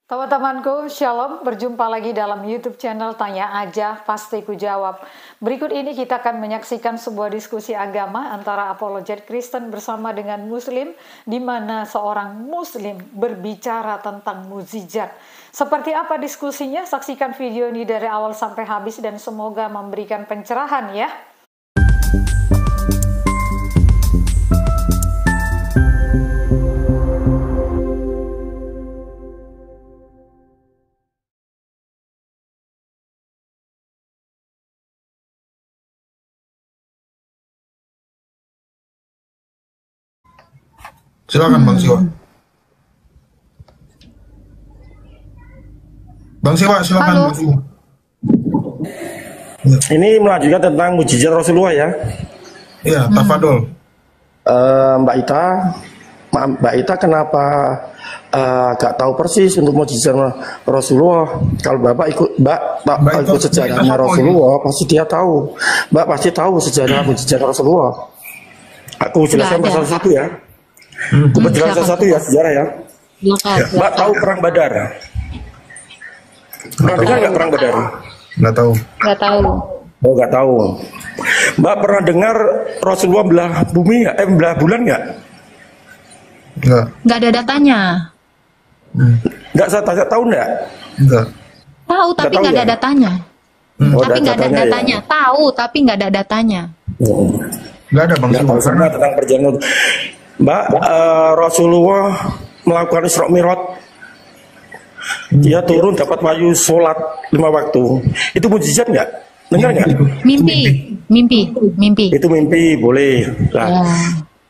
Teman-temanku, Shalom, berjumpa lagi dalam YouTube channel Tanya Aja, Pasti Ku Jawab. Berikut ini kita akan menyaksikan sebuah diskusi agama antara apologet Kristen bersama dengan Muslim, di mana seorang Muslim berbicara tentang mukjizat. Seperti apa diskusinya? Saksikan video ini dari awal sampai habis dan semoga memberikan pencerahan ya. Silakan Bang Siwa. Bang Siwa, silakan. Halo. Bang Siwa. Ini melanjutkan tentang mukjizat Rasulullah ya. Iya, tafadol. Mbak Ita kenapa gak tahu persis untuk mukjizat Rasulullah? Kalau Bapak ikut ikut sejarahnya Rasulullah, pasti dia tahu. Mbak pasti tahu sejarah mukjizat Rasulullah. Aku jelaskan pasal satu ya. Aku jelaskan satu ya sejarah ya. Mbak tahu perang Badar? Pernah dengar nggak perang Badar? Nggak tahu. Nggak tahu. Oh, nggak tahu. Mbak pernah dengar Rasulullah belah bumi nggak? Belah bulan nggak? Nggak. Nggak ada datanya. Nggak, saya tanya, tahu nggak? Nggak. Tahu tapi tahu nggak ada ya? datanya. Oh, Tapi nggak ada datanya ya? datanya. Tahu tapi nggak ada datanya. Nggak ada Bang Nggak Siwa. tahu semua tentang perjalanan. Mbak, Rasulullah melakukan Isra Mi'raj. Dia turun dapat wahyu sholat 5 waktu. Itu mukjizat nggak? Dengar nggak? Mimpi. Itu mimpi, boleh. Nah, Ya.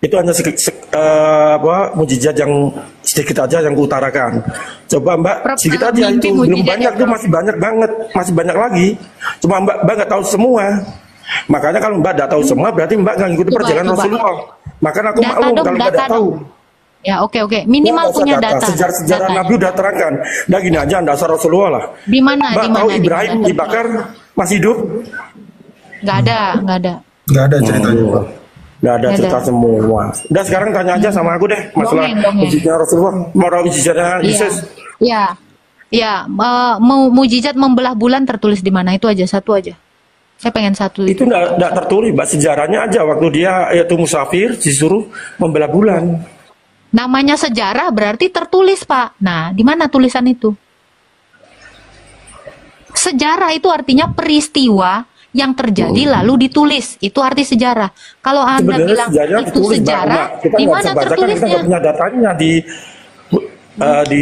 itu hanya mukjizat yang sedikit aja yang kuutarakan. Coba Mbak, sedikit aja mimpi itu belum mukjizat banyak, ya, itu masih banyak banget, masih banyak lagi. Cuma Mbak nggak tahu semua. Makanya kalau Mbak nggak tahu semua, berarti Mbak nggak ngikuti perjalanan coba. Rasulullah. Makanya aku Data maklum dong, kalau Mbak data nggak tahu. dong. Ya oke. Minimal Nggak usah punya data. Sejarah Data. Nabi udah terangkan. Nah gini aja, dasar Rasulullah lah. Di mana? Mbak Di mana? tahu Ibrahim dibakar masih hidup? Nggak ada. Nggak ada ceritanya. Nggak ada Nggak cerita ada. semua. Udah sekarang tanya aja sama aku deh masalah Dongeng. mukjizatnya Rasulullah, mukjizatnya Yesus. Iya. Mukjizat membelah bulan tertulis di mana? Itu aja, satu aja. Saya pengen satu Itu nggak tertulis, Mbak, sejarahnya aja waktu dia yaitu musafir disuruh membelah bulan. Namanya sejarah berarti tertulis, Pak. Nah, di mana tulisan itu? Sejarah itu artinya peristiwa yang terjadi lalu ditulis. Itu arti sejarah. Kalau Anda Sebenarnya bilang sejarah itu ditulis, Mbak. sejarah, Kita di nggak mana bisa baca kan, kita tertulisnya? nggak punya datanya di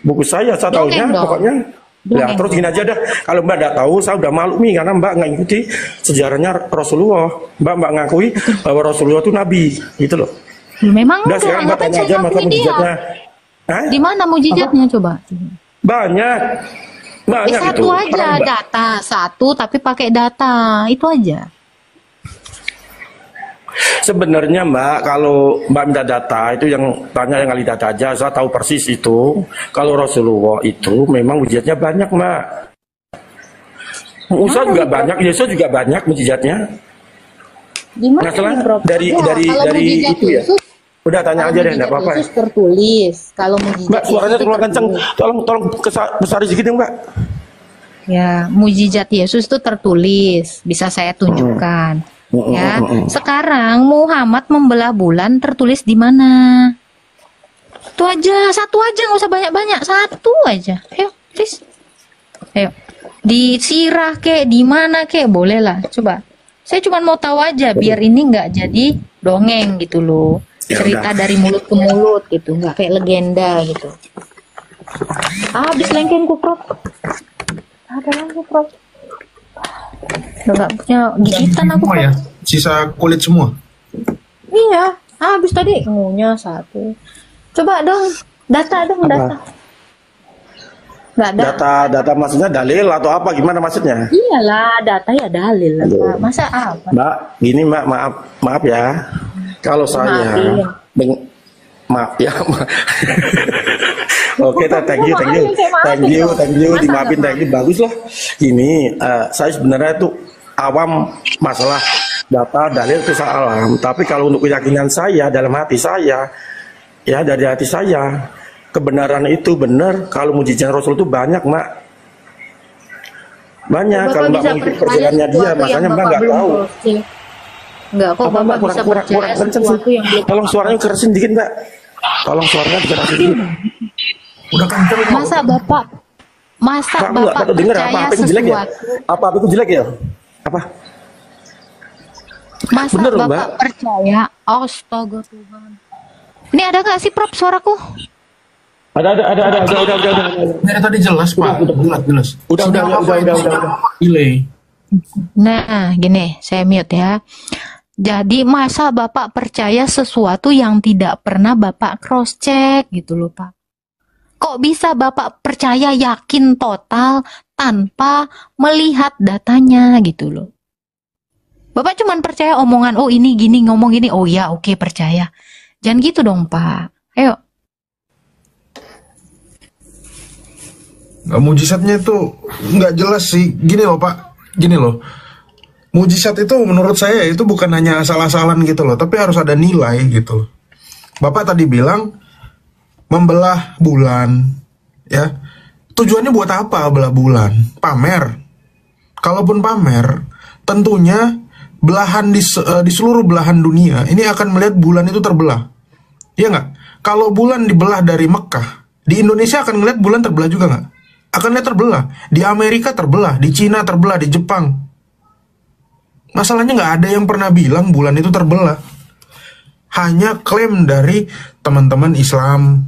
buku saya tahunya Dongeng dong. pokoknya. Ya Dongeng terus dong. gini aja dah, kalau Mbak nggak tahu saya udah malu nih karena Mbak nggak ikuti sejarahnya Rasulullah. Mbak ngakui bahwa Rasulullah itu nabi, gitu loh. Memang Udah sekarang Mbak ngapain tanya saya aja masalah ngakuin dia? mukjizatnya. Hah? Di mana mukjizatnya coba? Banyak Satu itu. aja Orang Mbak. data, satu tapi pakai data. Itu aja. Sebenarnya Mbak, kalau Mbak minta data itu yang tanya yang ahli data aja, saya tahu persis itu. Kalau Rasulullah itu memang mukjizatnya banyak Mbak. Musa juga banyak, Yesus juga banyak mukjizatnya. Gimana Masalah nih, Prof? dari mukjizat itu ya. Yesus, Udah tanya aja deh, enggak apa-apa. Yesus tertulis. Kalau mukjizat Mbak, suaranya Yesus terlalu kenceng. tertulis. Tolong besar sedikit ya, Mbak. Ya, mukjizat Yesus itu tertulis, bisa saya tunjukkan. Ya, sekarang Muhammad membelah bulan tertulis di mana? Itu aja, satu aja, nggak usah banyak-banyak, satu aja. Ayo, please. Ayo, di sirah kek, di mana kek, boleh lah. Coba. Saya cuma mau tahu aja, biar ini nggak jadi dongeng gitu loh. Ya Cerita udah. dari mulut ke mulut gitu, nggak kayak legenda gitu. Habis lengkengku, Prof. Ada lagi, Prof. Udah nggak punya gigitan aku, Semua Prof. ya. Sisa kulit semua. Iya, habis tadi ngunya satu. Coba dong, data dong, data. Nggak ada. Data maksudnya dalil atau apa? Gimana maksudnya? Iyalah, data ya dalil lah, Pak. Masa apa? Mbak, gini Mbak, maaf ya. Kalau saya Maafin. maaf ya. Oke, thank you, dimaafin, thank you, bagus lah. Gini, saya sebenarnya itu awam masalah data dalil itu saya alam. Tapi kalau untuk keyakinan saya dalam hati saya, ya dari hati saya, kebenaran itu benar kalau mujizat Rasul itu banyak, Mak. Banyak. Bapak Kalau Mbak bisa mengikuti percaya perjalanannya dia, sesuatu yang makanya Mbak Bapak nggak belum tahu. proses. Enggak kok, Apa Bapak Mbak bisa kurang percaya kenceng sih? sesuatu yang belum Tolong suaranya kerasin dikit, Mbak. Tolong suaranya dikerasin dikit. Udah kenceng kok. Masa Bapak Pak, aku nggak tahu dengar percaya apa itu jelek ya? sesuatu? Apa itu jelek ya? Apa? Masa Bener loh, Bapak Mbak. percaya? Astaga Tuhan. Ini ada nggak sih Prof suaraku? Ada. Dari tadi jelas Pak, jelas. Udah. Delay. Nah, gini, saya mute ya. Jadi masa Bapak percaya sesuatu yang tidak pernah Bapak cross check gitu loh, Pak. Kok bisa Bapak percaya yakin total tanpa melihat datanya gitu loh. Bapak cuman percaya omongan, oh ini gini, ngomong gini, oh ya oke percaya. Jangan gitu dong, Pak. Ayo. Nah, mujizatnya itu nggak jelas sih. Gini loh Pak, gini loh. Mujizat itu menurut saya itu bukan hanya asal-asalan gitu loh, tapi harus ada nilai gitu. Bapak tadi bilang membelah bulan, ya. Tujuannya buat apa belah bulan? Pamer. Kalaupun pamer, tentunya belahan di seluruh belahan dunia ini akan melihat bulan itu terbelah. Iya nggak? Kalau bulan dibelah dari Mekah, di Indonesia akan melihat bulan terbelah juga nggak? Akan lihat terbelah. Di Amerika terbelah, di Cina terbelah, di Jepang. Masalahnya nggak ada yang pernah bilang bulan itu terbelah. Hanya klaim dari teman-teman Islam.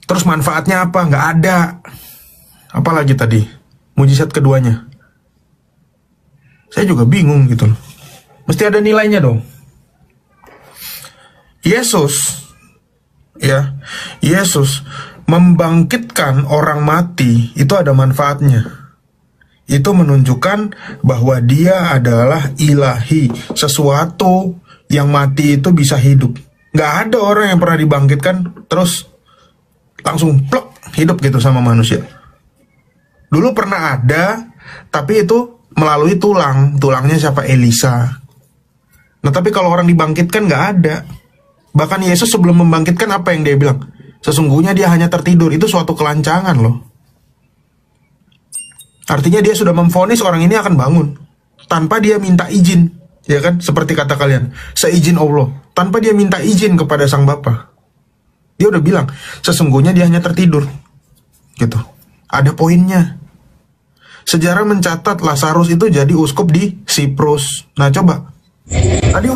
Terus manfaatnya apa? Nggak ada. Apalagi tadi? Mujizat keduanya. Saya juga bingung gitu loh. Mesti ada nilainya dong. Yesus, ya, Yesus membangkitkan orang mati itu ada manfaatnya. Itu menunjukkan bahwa dia adalah ilahi, sesuatu yang mati itu bisa hidup. Nggak ada orang yang pernah dibangkitkan terus langsung plok hidup gitu sama manusia. Dulu pernah ada, tapi itu melalui tulangnya siapa? Elisa. Nah tapi kalau orang dibangkitkan nggak ada. Bahkan Yesus sebelum membangkitkan apa yang dia bilang? Sesungguhnya dia hanya tertidur. Itu suatu kelancangan loh. Artinya dia sudah memvonis orang ini akan bangun tanpa dia minta izin, ya kan? Seperti kata kalian, seizin Allah, tanpa dia minta izin kepada Sang Bapa. Dia udah bilang, sesungguhnya dia hanya tertidur. Gitu. Ada poinnya. Sejarah mencatat Lazarus itu jadi uskup di Siprus. Nah coba, tadi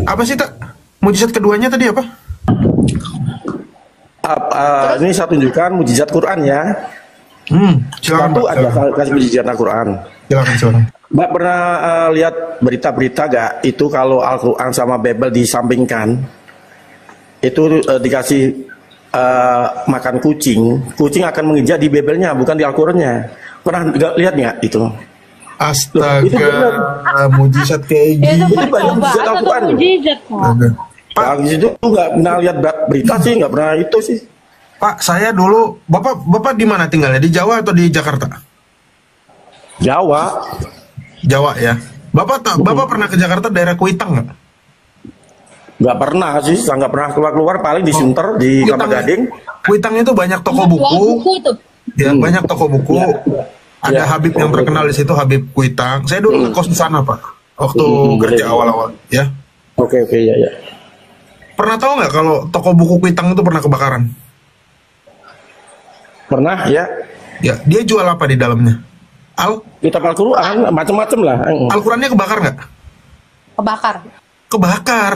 apa sih tak? Mujizat keduanya tadi apa? Ini saya tunjukkan mujizat Quran ya. Silakan Satu Pak. aja kasih mujizat Al-Quran. Silakan. Mbak pernah lihat berita-berita gak? Itu kalau Al-Quran sama Bible disampingkan, itu dikasih makan kucing, kucing akan menginjak di Bible-nya, bukan di Al-Qurannya. Pernah lihat nggak itu? Astaga, Itu benar. mujizat kayak Itu gini. banyak mujizat percobaan atau Al-Quran loh. mujizat, Pak? Pak, Pak, itu nggak pernah lihat berita sih, nggak pernah itu sih. Pak, saya dulu, Bapak di mana tinggalnya? Di Jawa atau di Jakarta? Jawa, Jawa ya. Bapak pernah ke Jakarta daerah Kuitang nggak? nggak pernah sih, saya nggak pernah keluar paling di Sunter, di Kelapa Gading. Kuitang itu banyak toko buku. itu. Ya, banyak toko buku. Ada Habib yang terkenal di situ, Habib Kuitang. Saya dulu ngekos di sana, Pak. Waktu kerja awal-awal, ya. Oke, ya. Pernah tahu nggak kalau toko buku Kuitang itu pernah kebakaran? Pernah ya. Ya, dia jual apa di dalamnya? Kitab Al-Quran, macam-macam lah. Al-Qurannya kebakar nggak? Kebakar. Kebakar.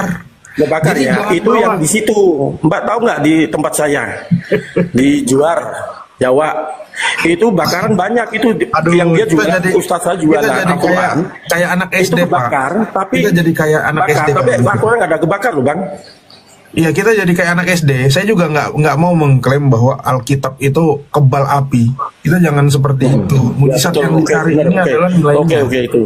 Kebakar Jadi ya, jangan itu bawa. yang di situ. Mbak tahu nggak di tempat saya di Juar, Jawa, itu bakaran banyak itu. Aduh, yang dia kita juga jadi- Ustaz saya jualan kita jadi Al-Quran. kayak anak Itu SD, Pak. kebakar, tapi Kita jadi kayak anak bakar, SD, tapi Pak. Al-Quran nggak ada kebakar loh, Bang. Iya, kita jadi kayak anak SD. Saya juga nggak mau mengklaim bahwa Alkitab itu kebal api. Kita jangan seperti itu. Mujizat Ya, yang betul. dicari Oke, ini oke. adalah nilainya. Oke itu.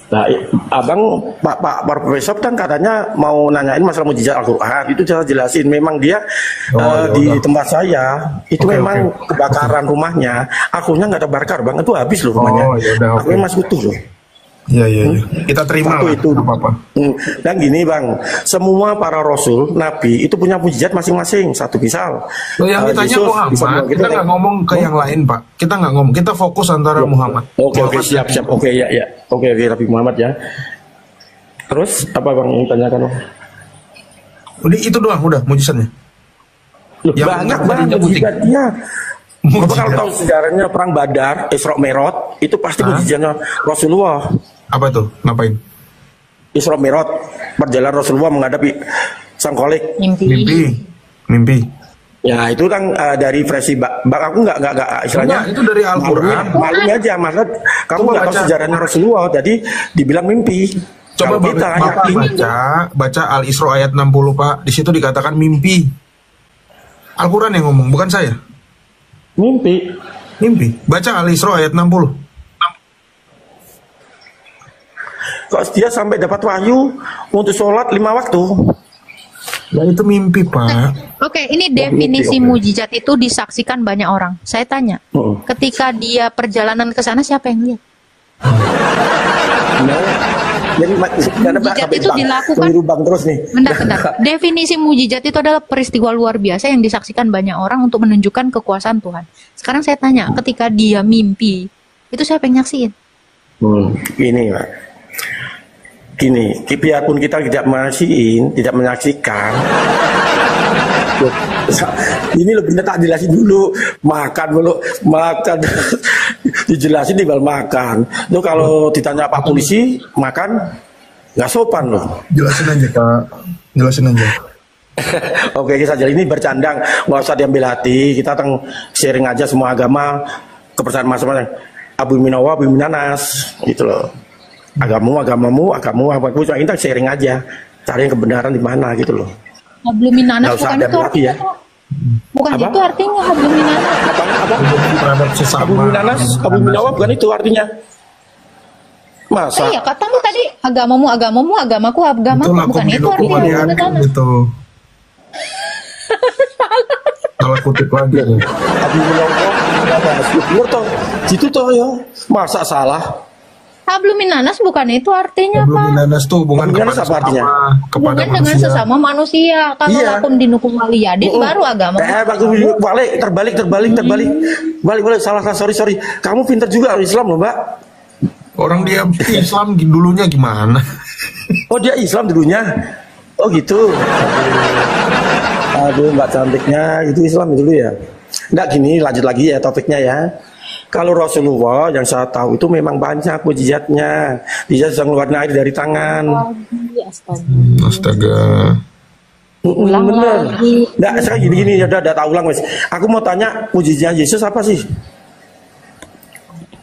Nah, abang Pak Profesor kan katanya mau nanyain masalah mujizat Al-Quran. Itu saya jelasin. Memang dia ya di udah. tempat saya itu Oke, memang oke. kebakaran rumahnya. Akunya nggak terbakar, Bang. Itu habis loh rumahnya. Oh, ya udah, Akunya oke. masih utuh loh. Iya, iya, iya. Kita terima Satu lah, itu. nggak apa-apa. Dan gini bang, semua para rasul, nabi itu punya mujizat masing-masing. Satu misal, Loh, yang ditanya Yesus bisa Muhammad, kita nggak ngomong ke yang lain, Pak. Kita nggak ngomong, kita fokus antara Muhammad. Oke, Muhammad siap. Oke, ya. Oke, Nabi Muhammad ya. Terus apa bang yang ditanyakan? Udah itu doang, udah mujizatnya. Loh, Yang banyak tadinya banget putih. mujizatnya. Mujizat. Bapak kalau tahu sejarahnya perang Badar, Isra Mi'raj, itu pasti mujizatnya Rasulullah. Apa tuh? Ngapain? Isra Mi'raj, perjalanan Rasulullah menghadapi sang kolik. Mimpi. Ya itu kan dari versi aku nggak istilahnya. Enggak, itu dari Al-Quran. Malu aja, maksud kamu Coba nggak tahu baca. sejarahnya Rasulullah, jadi dibilang mimpi. Coba Kalau kita Bapak yakin, baca Al-Isra ayat 60, Pak. Di situ dikatakan mimpi. Al-Quran yang ngomong, bukan saya. mimpi. Baca Al-Isra ayat 60. Kok dia sampai dapat wahyu untuk sholat 5 waktu? Ya itu mimpi, Pak. Oke, ini definisi oke. mujizat itu disaksikan banyak orang. Saya tanya, ketika dia perjalanan ke sana siapa yang lihat? Jadi Mujizat itu dilakukan. Bang terus nih. Bentar. Definisi mujizat itu adalah peristiwa luar biasa yang disaksikan banyak orang untuk menunjukkan kekuasaan Tuhan. Sekarang saya tanya, ketika dia mimpi, itu siapa yang nyaksiin? Gini, Pak. Gini, biarpun kita tidak menyaksikan. Ini lebih tak jelasin dulu, makan dijelasin tinggal makan. Itu kalau ditanya Pak Polisi makan nggak sopan loh. Jelasin aja, Pak. Jelasin aja. Oke, saja ini bercandang, nggak usah diambil hati. Kita sharing aja semua agama, kepercayaan masing-masing. Abu Minawa, Abu Minanas, gitu loh. Agamamu, cuma kita sharing aja, cari kebenaran di mana gitu loh. Habluminanas Nggak usah bukan ada itu berarti artinya. ya. Bukan Apa? itu artinya habluminanas. Apa? Terhadap sesama. Abu Minanas, Abu Minawa bukan itu artinya. Masa? Iya, katamu tadi agamamu, agamaku, Itulah bukan itu kombinasi artinya kalian habluminanas. gitu. Salah kutip lagi. Ya. Abu Minawa, bener toh, gitu toh ya. Masa salah? Habluminanas bukan itu artinya, Pak. Habluminanas tuh hubungan Habluminanas kepada apa artinya? kepada Hubungan dengan manusia. sesama manusia. Kalau Iya. lakum dinukum waliyadin baru agama. Balik, terbalik. Salah, sorry. Kamu pintar juga Islam loh, Mbak. Orang dia Islam dulunya gimana? Oh, dia Islam dulunya. Oh, gitu. Aduh, Mbak cantiknya, itu Islam dulu ya. Nggak gini, lanjut lagi ya topiknya ya. Kalau Rasulullah yang saya tahu itu memang banyak mujizatnya. Dia bisa ngeluarin air dari tangan. Astaga. Ulang Bener. lagi. Nggak, sekarang gini, udah tak ulang wes. Aku mau tanya mujizatnya Yesus apa sih?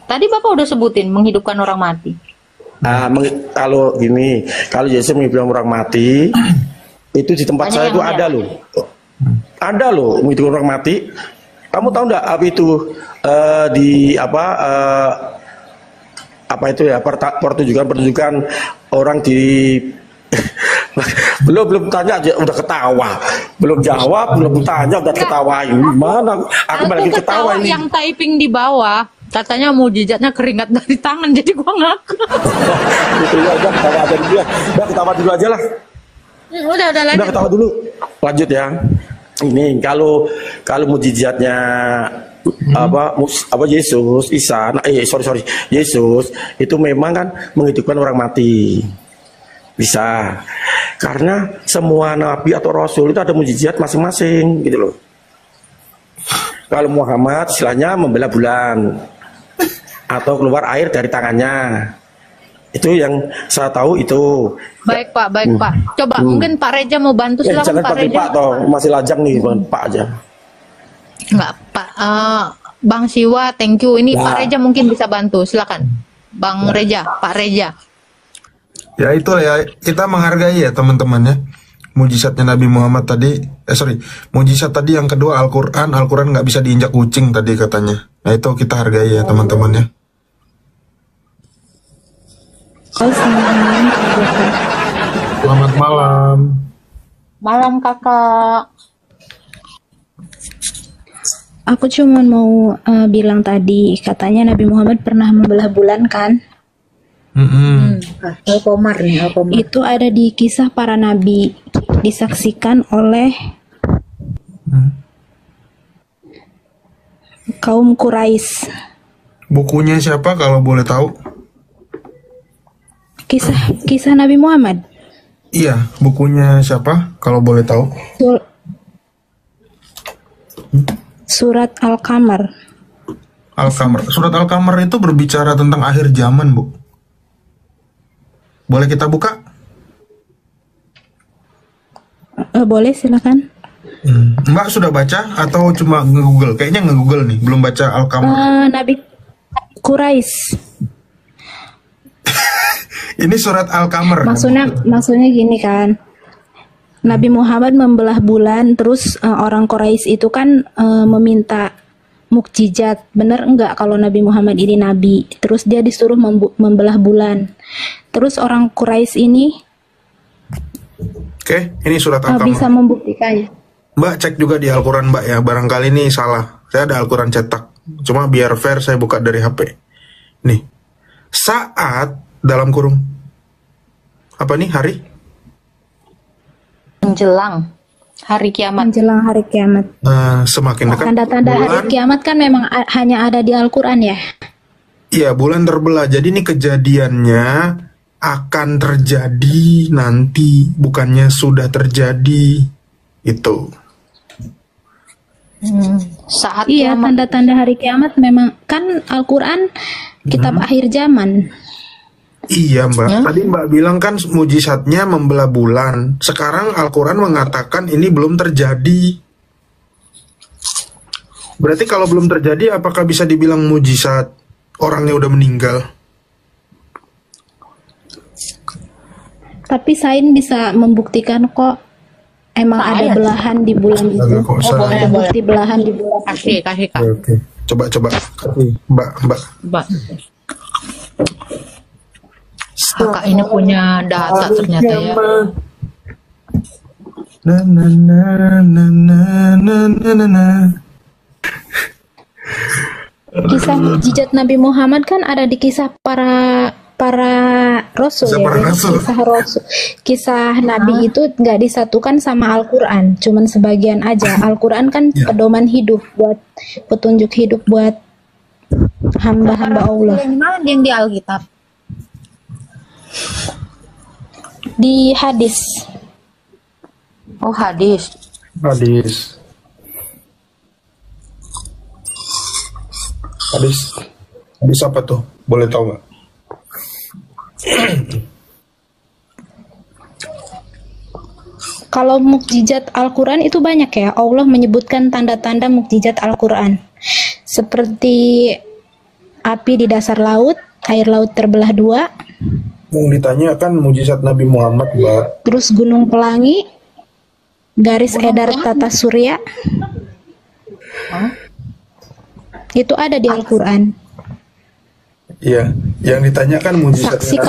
Tadi Bapak udah sebutin menghidupkan orang mati. Kalau gini, kalau Yesus menghidupkan orang mati, itu di tempat Banyak saya yang itu lihat. ada loh menghidupkan orang mati. Kamu tahu nggak apa itu apa itu ya pertunjukan orang di belum tanya aja udah ketawa, belum jawab, belum tanya udah ketawain. Mana aku malah lagi ketawa ini. Yang typing di bawah katanya mujizatnya keringat dari tangan, jadi gua ngaku. Gitu ya, udah ketawa aja dulu ya. Udah ketawa dulu aja lah. Udah Udah lanjut. ketawa dulu. Lanjut ya. Ini kalau mujizatnya apa Yesus, Yesus itu memang kan menghidupkan orang mati. Bisa. Karena semua nabi atau rasul itu ada mujizat masing-masing gitu loh. Kalau Muhammad istilahnya membelah bulan atau keluar air dari tangannya. Itu yang saya tahu itu. Baik Pak. Coba mungkin Pak Reja mau bantu, silakan Jangan Pak pakai Reja. Pak toh, masih lajang nih Pak aja. Enggak, Pak. Bang Siwa, thank you. Ini Ya. Pak Reja mungkin bisa bantu. Silakan. Bang Reja, Pak Reja. Ya itu ya, kita menghargai ya teman-teman ya. Mujizatnya Nabi Muhammad tadi, mujizat tadi yang kedua Al-Quran nggak bisa diinjak kucing tadi katanya. Nah itu kita hargai ya teman-teman ya. Selamat malam. Malam Kakak. Aku cuma mau bilang tadi, katanya Nabi Muhammad pernah membelah bulan kan? Al-Qamar nih, Al-Qamar. Itu ada di Kisah Para Nabi, disaksikan oleh kaum Quraisy. Bukunya siapa kalau boleh tahu? Kisah Nabi Muhammad. Iya, bukunya siapa kalau boleh tahu? Surat Al-Qamar. Al-Qamar. Surat Al-Qamar itu berbicara tentang akhir zaman, Bu. Boleh kita buka? Boleh, silakan. Mbak sudah baca atau cuma nge-google? Kayaknya nge-google nih, belum baca Al-Qamar. Nabi Quraisy. Ini surat Al-Qamar. Maksudnya gini kan. Nabi Muhammad membelah bulan, terus orang Quraisy itu kan meminta mukjizat. Bener enggak kalau Nabi Muhammad ini nabi? Terus dia disuruh membelah bulan. Terus orang Quraisy ini ini surat Al-Qamar. Bisa membuktikannya. Mbak cek juga di Al-Quran, Mbak, ya. Barangkali ini salah. Saya ada Al-Quran cetak. Cuma biar fair saya buka dari HP. Nih. Saat dalam kurung. Apa nih hari? Menjelang hari kiamat. Menjelang hari kiamat. Semakin dekat. Tanda-tanda hari kiamat kan memang hanya ada di Al-Quran ya? Iya, bulan terbelah. Jadi ini kejadiannya akan terjadi nanti, bukannya sudah terjadi. Itu. Saat iya, kiamat. tanda-tanda hari kiamat memang kan Al-Quran kitab akhir zaman. Iya, Mbak. Tadi Mbak bilang kan mujizatnya membelah bulan. Sekarang Al-Quran mengatakan ini belum terjadi. Berarti kalau belum terjadi, apakah bisa dibilang mujizat? Orangnya udah meninggal. Tapi sains bisa membuktikan kok emang ada belahan di bulan itu. Ada bukti belahan di bulan. Kasih Kak. Oke. Coba. Mbak. Kakak ini punya data ternyata ya. Kisah mukjizat Nabi Muhammad kan ada di kisah para rasul kisah Nabi itu nggak disatukan sama Al-Quran, cuman sebagian aja. Al-Quran kan pedoman hidup, buat petunjuk hidup buat hamba-hamba Allah. Yang mana yang di Alkitab? Di hadis. Oh, hadis. Hadis apa tuh? Boleh tahu nggak? Kalau mukjizat Al-Quran itu banyak ya. Allah menyebutkan tanda-tanda mukjizat Al-Quran. Seperti api di dasar laut, air laut terbelah dua. Yang ditanya kan mujizat Nabi Muhammad, Mbak. Terus gunung pelangi, garis edar tata surya. Itu ada di Al-Quran. Iya, yang ditanya kan mujizat. Saksi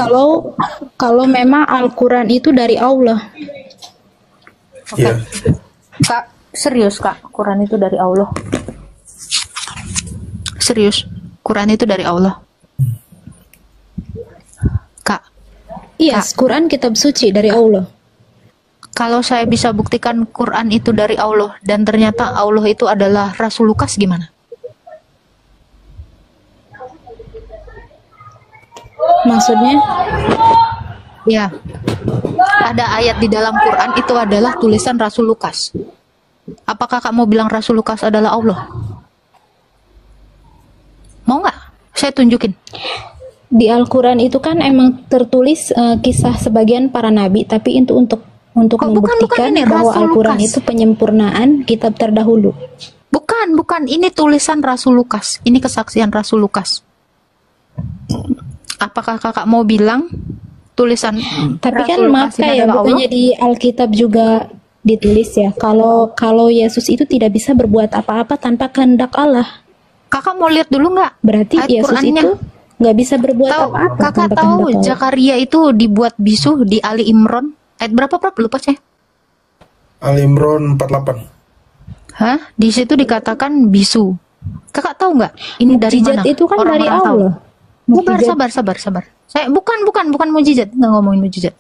kalau memang Al-Quran itu dari Allah. Iya. Kak, serius Kak, Quran itu dari Allah. Serius, Quran itu dari Allah. Kak. Iya, Quran kitab suci dari Allah. Kalau saya bisa buktikan Quran itu dari Allah dan ternyata Allah itu adalah Rasul Lukas, gimana? Maksudnya? Ya, ada ayat di dalam Quran itu adalah tulisan Rasul Lukas. Apakah kamu bilang Rasul Lukas adalah Allah? Mau nggak? Saya tunjukin. Di Al-Quran itu kan emang tertulis kisah sebagian para nabi, tapi itu untuk membuktikan bahwa Al-Quran itu penyempurnaan kitab terdahulu. Bukan. Ini tulisan Rasul Lukas. Ini kesaksian Rasul Lukas. Apakah kakak mau bilang tulisan? Tapi kan maaf ya, bukannya di Alkitab juga ditulis ya, kalau Yesus itu tidak bisa berbuat apa-apa tanpa kehendak Allah. Kakak mau lihat dulu nggak? Berarti Yesus itu nggak bisa berbuat apa-apa. Kakak tahu Zakaria itu dibuat bisu di Ali Imran ayat berapa, Prof? Lupa saya. Ali Imran 48. Hah? Di situ dikatakan bisu. Kakak tahu nggak? Ini dari mana? Mukjizat itu kan dari Allah. Sabar. Saya bukan mujizat, nggak ngomongin mujizat.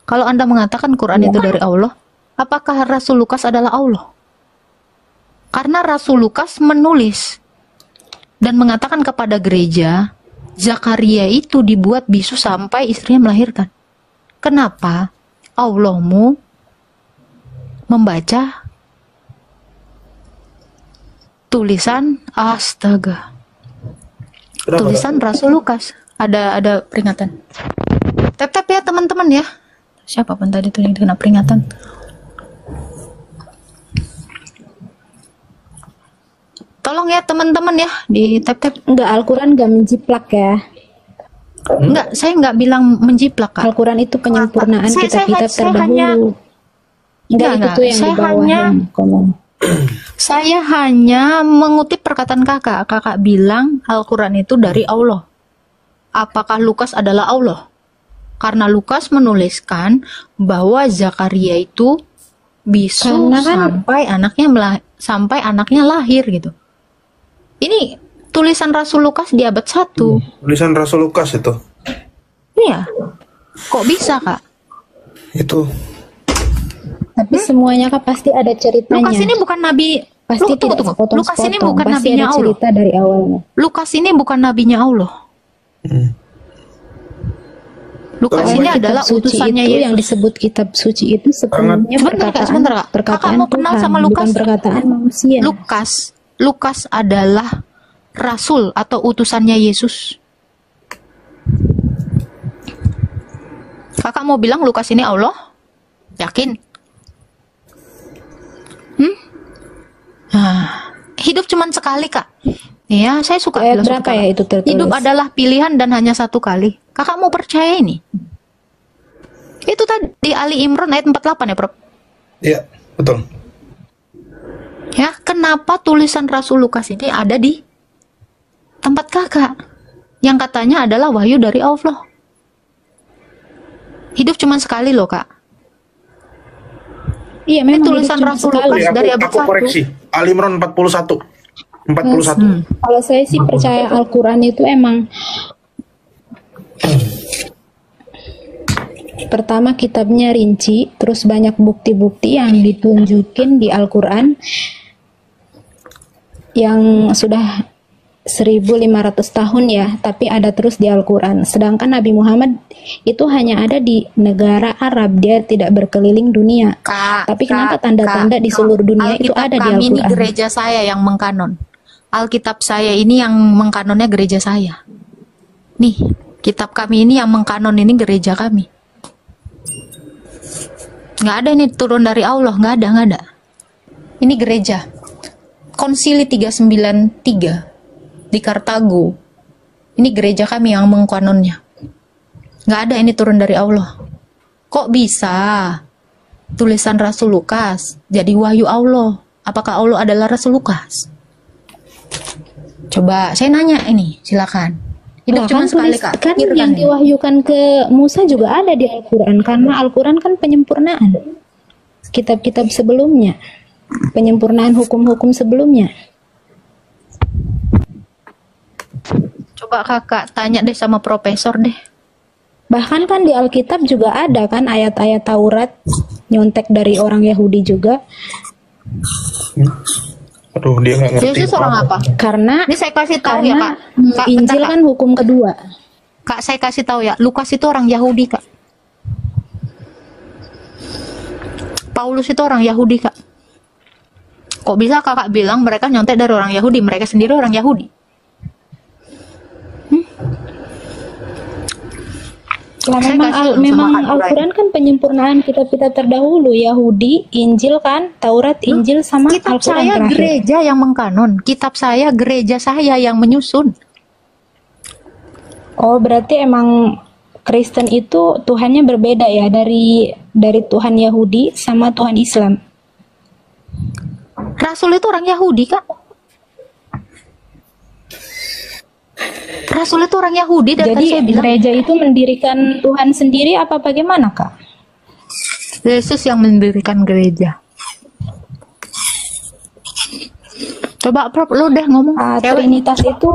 Kalau Anda mengatakan Quran itu dari Allah, apakah Rasul Lukas adalah Allah? Karena Rasul Lukas menulis dan mengatakan kepada gereja, Zakaria itu dibuat bisu sampai istrinya melahirkan. Kenapa Allahmu membaca tulisan astaga? Tulisan Rasul Lukas. Ada peringatan. Tap-tap ya teman-teman ya. Siapa pun tadi tuh yang kena peringatan. Tolong ya teman-teman ya di tap-tap. Enggak, Al-Quran enggak menjiplak ya. Enggak, saya enggak bilang menjiplak, Kak. Al-Quran itu penyempurnaan Saya kitab-kitab terdahulu. Enggak, Enggak, itu yang saya di bawah hanya- yang ngomong. Saya hanya mengutip perkataan kakak. Kakak bilang Al-Quran itu dari Allah. Apakah Lukas adalah Allah? Karena Lukas menuliskan bahwa Zakaria itu bisu Karena kan- sampai anaknya lahir gitu. Ini tulisan Rasul Lukas di abad 1. Tulisan Rasul Lukas itu. Iya. Kok bisa, Kak? Itu Tapi semuanya kan pasti ada ceritanya. Lukas ini bukan nabi. Pasti tidak Tunggu. sepotong-sepotong. Lukas ini bukan Pasti nabinya ada Allah. cerita dari awalnya. Lukas ini bukan nabinya Allah. Lukas ini Kitab adalah suci utusannya itu Yesus. yang disebut kitab suci itu sepenuhnya Sebentar, Kak, sebentar, Kak. perkataan Kakak mau kenal Tuhan, sama bukan Lukas? perkataan manusia. Lukas adalah rasul atau utusannya Yesus. Kakak mau bilang Lukas ini Allah? Yakin? Hidup cuman sekali, Kak. Iya, saya suka Ayat filosofi berapa Kakak. ya itu tertulis? Hidup adalah pilihan dan hanya satu kali. Kakak mau percaya ini? Itu tadi Ali Imran ayat 48 ya, Prof? Iya, betul. Ya, kenapa tulisan Rasul Lukas ini ada di tempat kakak? Yang katanya adalah wahyu dari Allah. Hidup cuma sekali loh, Kak. Iya, Ini memang tulisan hidup cuma Rasul sekali. Lukas dari abad Aku 1. koreksi. Ali Imran 41. 41. Kalau saya sih percaya Al-Quran itu emang pertama kitabnya rinci, terus banyak bukti-bukti yang ditunjukin di Al-Quran yang sudah 1500 tahun ya, tapi ada terus di Al-Quran. Sedangkan Nabi Muhammad itu hanya ada di negara Arab, dia tidak berkeliling dunia. Kak, Tapi kenapa Kak, tanda-tanda Kak, di seluruh dunia itu Alkitab ada di kami ini Al-Quran? gereja saya yang mengkanon. Alkitab saya ini yang mengkanonnya gereja saya. Nih, kitab kami ini yang mengkanon ini gereja kami. Nggak ada ini turun dari Allah, nggak ada. Ini gereja. Konsili 393 di Kartago. Ini gereja kami yang mengkanonnya. Nggak ada ini turun dari Allah. Kok bisa tulisan Rasul Lukas jadi wahyu Allah? Apakah Allah adalah Rasul Lukas? Coba saya nanya ini, silakan. Hidup Nah, cuma kan sekali, tulis- Kak. kan Pikirkan yang ini. diwahyukan ke Musa juga ada di Al-Quran, karena Al-Quran kan penyempurnaan kitab-kitab sebelumnya, penyempurnaan hukum-hukum sebelumnya. Coba kakak tanya deh sama profesor deh. Bahkan kan di Alkitab juga ada kan ayat-ayat Taurat nyontek dari orang Yahudi juga, Aduh, dia nggak ngerti. Yesus orang apa? karena Ini saya kasih tahu ya, Kak. Kak, Injil bentar, Kak. kan hukum kedua. Kak, saya kasih tahu ya. Lukas itu orang Yahudi, Kak. Paulus itu orang Yahudi, Kak. Kok bisa kakak bilang mereka nyontek dari orang Yahudi? Mereka sendiri orang Yahudi. Ya, Saya memang kasih sama memang Kak Nurai. Al-Quran kan penyempurnaan kitab-kitab terdahulu, Yahudi, Injil kan, Taurat, Injil sama Kitab Al-Quran saya terakhir. gereja yang mengkanon. Kitab saya gereja saya yang menyusun. Oh, berarti emang Kristen itu Tuhannya berbeda ya dari Tuhan Yahudi sama Tuhan Islam. Rasul itu orang Yahudi, Kak. Rasul itu orang Yahudi dan tadi Jadi saya bilang gereja itu mendirikan Tuhan sendiri apa bagaimana, Kak? Yesus yang mendirikan gereja. Coba Prof, lu deh ngomong. Cewek. Trinitas itu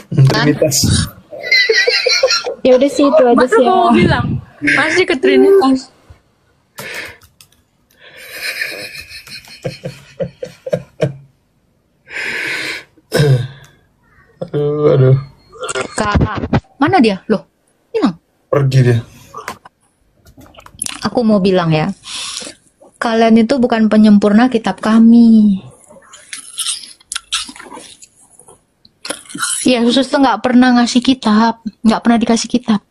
Trinitas. Ya udah sih itu aja Baru sih. mau bilang masih ke Trinitas. Aduh. Kak, mana dia? Loh, hilang. Pergi dia. Aku mau bilang ya, kalian itu bukan penyempurna kitab kami. Yesus tuh nggak pernah ngasih kitab, nggak pernah dikasih kitab,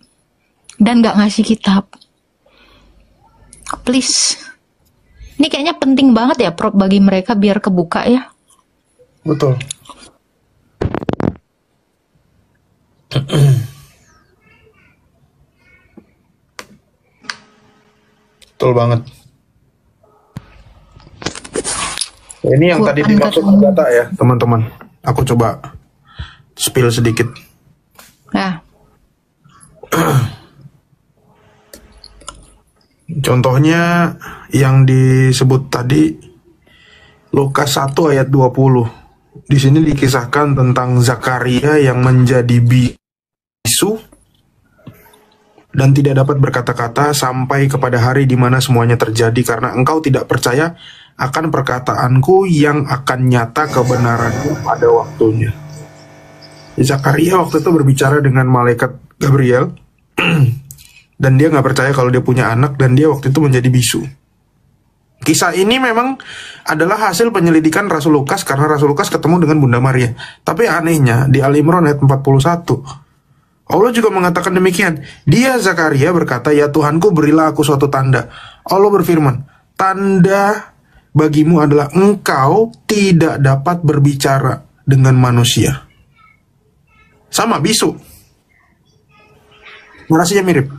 dan nggak ngasih kitab. Please, ini kayaknya penting banget ya, Prof, bagi mereka biar kebuka ya. Betul. Betul banget. Ini yang tadi dimaksud data ya, teman-teman. Aku coba spill sedikit. Nah, Contohnya yang disebut tadi Lukas 1 ayat 20. Di sini dikisahkan tentang Zakaria yang menjadi bisu dan tidak dapat berkata-kata sampai kepada hari di mana semuanya terjadi karena engkau tidak percaya akan perkataanku yang akan nyata kebenarannya pada waktunya. Zakaria waktu itu berbicara dengan malaikat Gabriel dan dia nggak percaya kalau dia punya anak dan dia waktu itu menjadi bisu. Kisah ini memang adalah hasil penyelidikan Rasul Lukas karena Rasul Lukas ketemu dengan Bunda Maria. Tapi anehnya di Al-Imran ayat 41 Allah juga mengatakan demikian. Dia Zakaria berkata, ya Tuhanku berilah aku suatu tanda. Allah berfirman, tanda bagimu adalah engkau tidak dapat berbicara dengan manusia. Sama, bisu. Narasinya mirip.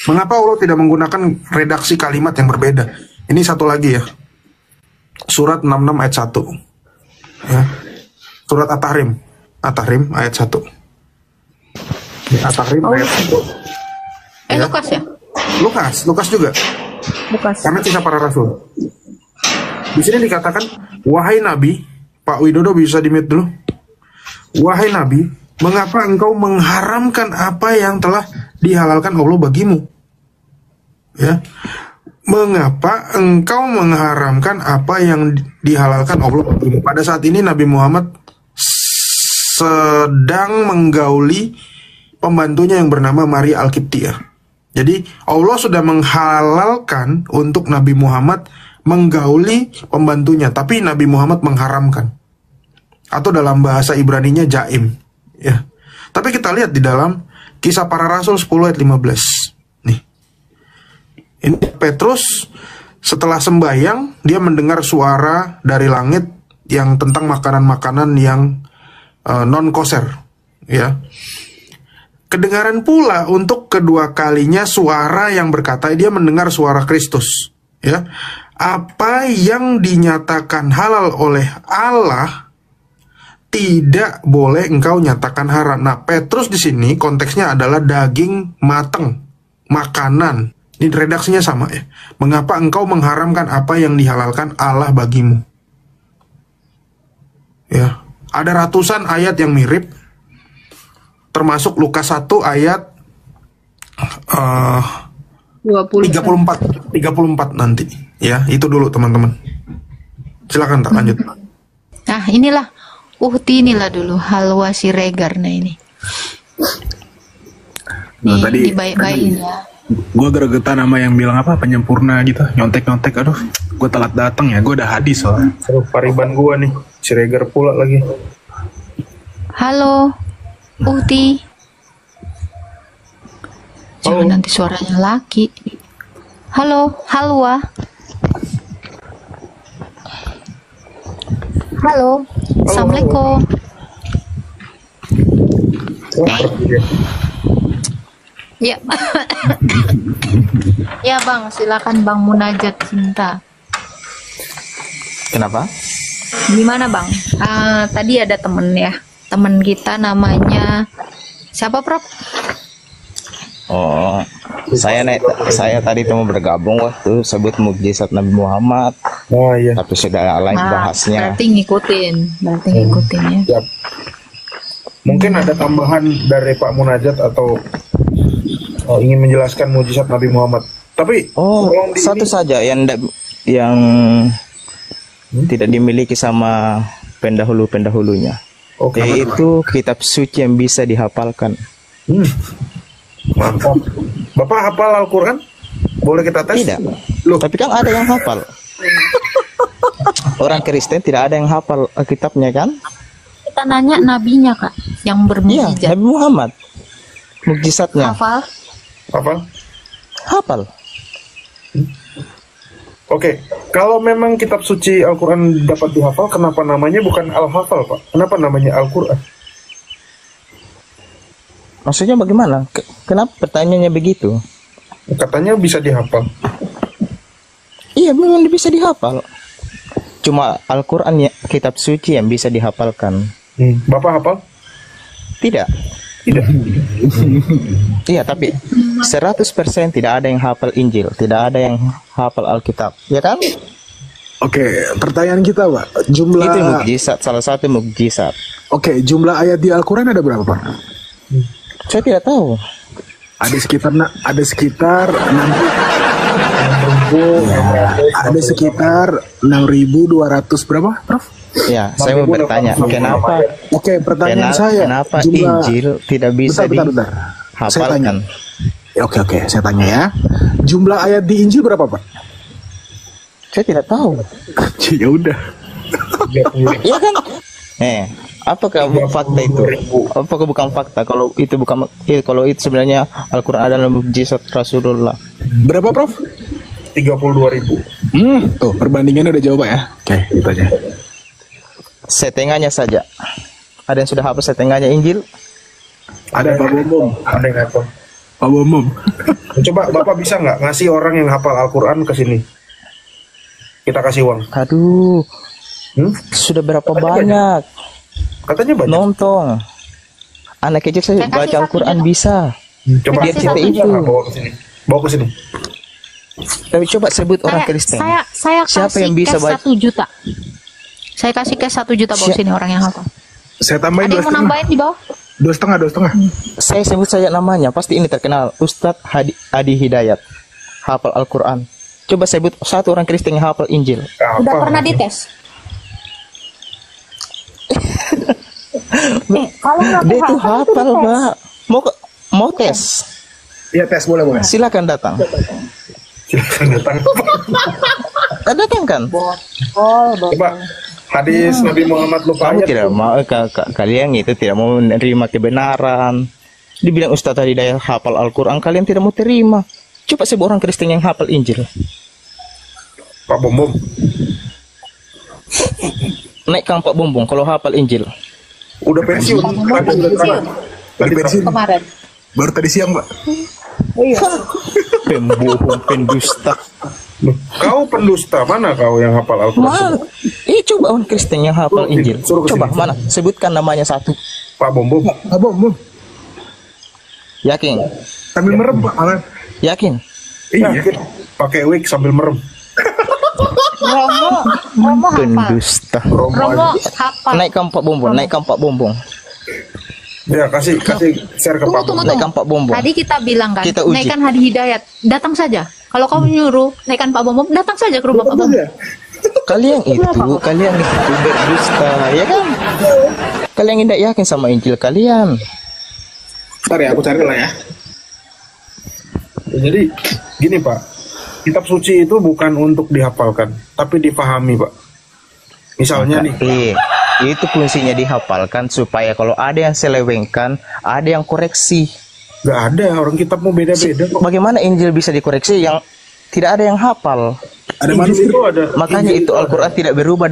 Mengapa Allah tidak menggunakan redaksi kalimat yang berbeda? Ini satu lagi ya. Surat 66 ayat 1. Ya. Surat At-Tahrim. At-Tahrim ayat 1. At-Tahrim ayat 1. Ya. Lukas ya? Lukas juga. Lukas. Karena kisah para rasul. Di sini dikatakan, wahai Nabi, Pak Widodo bisa di-mute dulu. Wahai Nabi, mengapa engkau mengharamkan apa yang telah dihalalkan Allah bagimu? Ya. Mengapa engkau mengharamkan apa yang dihalalkan Allah bagimu? Pada saat ini Nabi Muhammad sedang menggauli pembantunya yang bernama Maria Al-Qibtiyah. Jadi Allah sudah menghalalkan untuk Nabi Muhammad menggauli pembantunya, tapi Nabi Muhammad mengharamkan. Atau dalam bahasa Ibraninya jaim. Ya. Tapi kita lihat di dalam Kisah Para Rasul 10 ayat 15. Nih. Ini Petrus setelah sembahyang, dia mendengar suara dari langit yang tentang makanan-makanan yang non koser. Ya. Kedengaran pula untuk kedua kalinya suara yang berkata, dia mendengar suara Kristus. Ya. Apa yang dinyatakan halal oleh Allah tidak boleh engkau nyatakan haram. Nah, Petrus di sini konteksnya adalah daging mateng, makanan. Ini redaksinya sama ya. Mengapa engkau mengharamkan apa yang dihalalkan Allah bagimu? Ya, ada ratusan ayat yang mirip, termasuk Lukas 1 ayat 34 nanti. Ya, itu dulu teman-teman. Silakan tak lanjut. Nah, inilah inilah dulu Halwa Siregar. Nah ini. Nah, tadi dibaik-baikin ya. Gue gregetan sama yang bilang apa penyempurna gitu, nyontek-nyontek. Aduh, gue telat datang ya, gue udah hadis soalnya. Pariban gue nih, Siregar pula lagi. Halo, Uhti. Jangan nanti suaranya laki. Halo, Halwa. Halo, Assalamualaikum. Ya, ya Bang, silakan Bang munajat cinta. Kenapa? Gimana Bang? Tadi ada temen kita namanya siapa Prof? Oh, saya tadi mau bergabung waktu sebut mukjizat Nabi Muhammad. Oh iya. Tapi sudah lain bahasnya. Berarti ngikutin ya. Siap. Mungkin ada tambahan dari Pak Munajat atau ingin menjelaskan mujizat Nabi Muhammad. Tapi satu saja yang tidak dimiliki sama pendahulu-pendahulunya. Yaitu kitab suci yang bisa dihafalkan. Mantap. Bapak hafal Al-Quran? Boleh kita tes? Tidak. Tapi kan ada yang hafal. Orang Kristen tidak ada yang hafal kitabnya kan? Kita nanya nabinya Kak, yang bermujizat. Iya, Nabi Muhammad. Mujizatnya. Hafal? Hafal. Oke, kalau memang kitab suci Al-Quran dapat dihafal, kenapa namanya bukan Al-Hafal, Pak? Kenapa namanya Al-Quran? Maksudnya bagaimana? Kenapa pertanyaannya begitu? Katanya bisa dihafal. Iya, memang bisa dihafal. Cuma Al-Quran ya, kitab suci yang bisa dihafalkan. Bapak hafal? Tidak. Tidak. Iya, tapi 100% tidak ada yang hafal Injil, tidak ada yang hafal Alkitab, ya kan? Oke, pertanyaan kita, Pak. Jumlah itu mukjizat, salah satu mukjizat. Oke, jumlah ayat di Al-Quran ada berapa, Pak? Saya tidak tahu. Ada sekitar 6.200 berapa, Prof? Ya, saya mau bertanya, kenapa? Oke, pertanyaan saya. Kenapa jumlah... Injil tidak bisa dihafalkan? Oke, saya tanya ya. Jumlah ayat di Injil berapa, Pak? Saya tidak tahu. Ya udah. Iya kan? Apakah fakta itu? Apakah bukan fakta? Kalau itu bukan, kalau itu sebenarnya Al-Quran adalah mukjizat Rasulullah. Berapa, Prof? 32.000. Tuh, perbandingannya udah jawab ya. Oke, gitu aja. Setengahnya saja. Ada yang sudah hafal setengahnya Injil? Ada Pak Bomom. Ada yang hafal. Pak Bomom. Coba Bapak bisa nggak ngasih orang yang hafal Al-Quran ke sini? Kita kasih uang. Aduh. Sudah berapa banyak? Katanya banyak. Nonton. Anak kecil saya baca Al-Quran bisa. Coba dia cerita itu. Bawa ke sini. Tapi coba sebut orang Kristen. Saya siapa kasih yang bisa cash 1 juta. Saya kasih cash 1 juta bawa sini orang yang hafal. Saya tambahin Ada yang mau nambahin di bawah? 2,5. Saya sebut saja namanya, pasti ini terkenal. Ustadz Adi Hidayat, hafal Al-Quran. Coba sebut satu orang Kristen yang hafal Injil. Udah pernah dites? Kalau dia itu hafal, Mbak. Mau tes? Iya, tes boleh. Silakan datang. Datang kan? Coba hadis Nabi Muhammad lupa Kamu ayat. tidak mau, kalian itu tidak mau menerima kebenaran. Dibilang Ustadz Adi Hidayat hafal Al-Quran, kalian tidak mau terima. Coba sebut orang Kristen yang hafal Injil. Pak Bombom. Naikkan Pak Bombong kalau hafal Injil. Udah pensiun. Tadi pensiun. Kemarin. Baru tadi siang, Pak. Pembohong, pendusta. Kau pendusta, mana kau yang hafal Al-Quran? Coba orang Kristen yang hafal Injil. Coba mana? Sebutkan namanya satu. Pak Bombom. Pak Bomom. Yakin? Sambil merem, Pak. Yakin? Iya. Pakai wig sambil merem. Romo hafal. Pendusta. Romo hafal. Naikkan Pak Bombong, naikkan Pak Bombong. Ya, kasih share ke Pak Bombong. Naikkan Pak Bombong. Tadi kita bilang kan, Kita uji. naikkan Hadi Hidayat, datang saja. Kalau kamu nyuruh naikkan Pak Bomom, datang saja ke rumah Pak Bomom. Kalian itu berdusta, ya kan? Kalian tidak yakin sama Injil kalian. Ntar ya, aku cari lah ya. Jadi gini Pak, kitab suci itu bukan untuk dihafalkan, tapi difahami Pak. Misalnya nih. Itu fungsinya dihafalkan supaya kalau ada yang selewengkan, ada yang koreksi. Gak ada, orang kitab mau beda-beda kok. Bagaimana Injil bisa dikoreksi yang tidak ada yang hafal? Ada Injil itu ada. Makanya Injil itu Al-Quran tidak berubah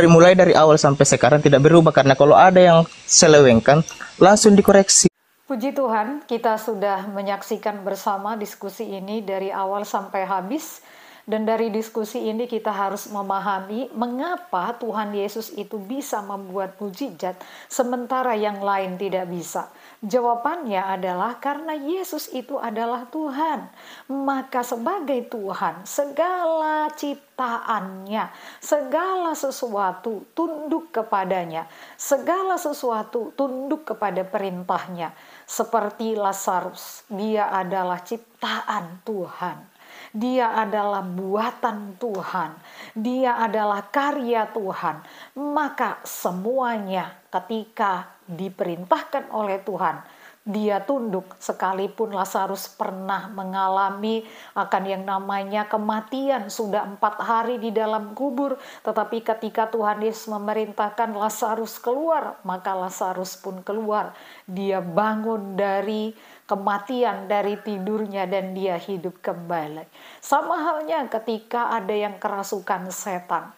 mulai dari awal sampai sekarang tidak berubah, karena kalau ada yang selewengkan langsung dikoreksi. Puji Tuhan, kita sudah menyaksikan bersama diskusi ini dari awal sampai habis. Dan dari diskusi ini kita harus memahami mengapa Tuhan Yesus itu bisa membuat mujizat sementara yang lain tidak bisa. Jawabannya adalah karena Yesus itu adalah Tuhan. Maka sebagai Tuhan, segala ciptaannya, segala sesuatu tunduk kepadanya, segala sesuatu tunduk kepada perintahnya. Seperti Lazarus, dia adalah ciptaan Tuhan. Dia adalah buatan Tuhan. Dia adalah karya Tuhan. Maka semuanya ketika diperintahkan oleh Tuhan, dia tunduk. Sekalipun Lazarus pernah mengalami akan yang namanya kematian, sudah 4 hari di dalam kubur, tetapi ketika Tuhan Yesus memerintahkan Lazarus keluar, maka Lazarus pun keluar. Dia bangun dari kematian, dari tidurnya, dan dia hidup kembali. Sama halnya ketika ada yang kerasukan setan.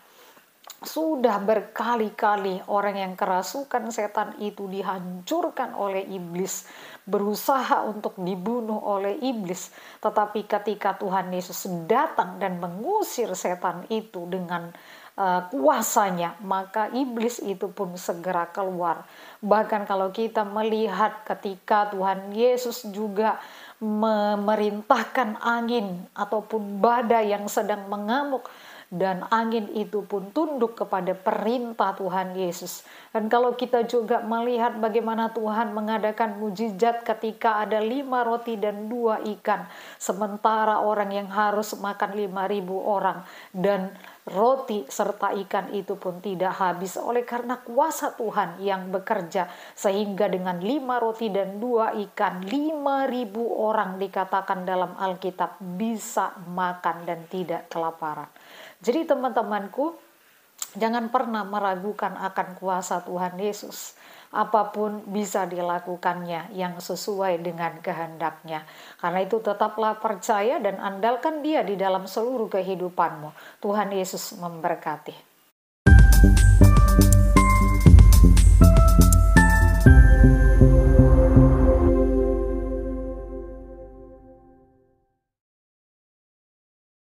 Sudah berkali-kali orang yang kerasukan setan itu dihancurkan oleh iblis, berusaha untuk dibunuh oleh iblis. Tetapi ketika Tuhan Yesus datang dan mengusir setan itu dengan kuasanya, maka iblis itu pun segera keluar. Bahkan kalau kita melihat ketika Tuhan Yesus juga memerintahkan angin ataupun badai yang sedang mengamuk, dan angin itu pun tunduk kepada perintah Tuhan Yesus. Dan kalau kita juga melihat bagaimana Tuhan mengadakan mujizat ketika ada 5 roti dan 2 ikan, sementara orang yang harus makan 5.000 orang, dan roti serta ikan itu pun tidak habis oleh karena kuasa Tuhan yang bekerja, sehingga dengan 5 roti dan 2 ikan 5.000 orang dikatakan dalam Alkitab bisa makan dan tidak kelaparan. Jadi teman-temanku, jangan pernah meragukan akan kuasa Tuhan Yesus. Apapun bisa dilakukannya yang sesuai dengan kehendaknya. Karena itu tetaplah percaya dan andalkan Dia di dalam seluruh kehidupanmu. Tuhan Yesus memberkati.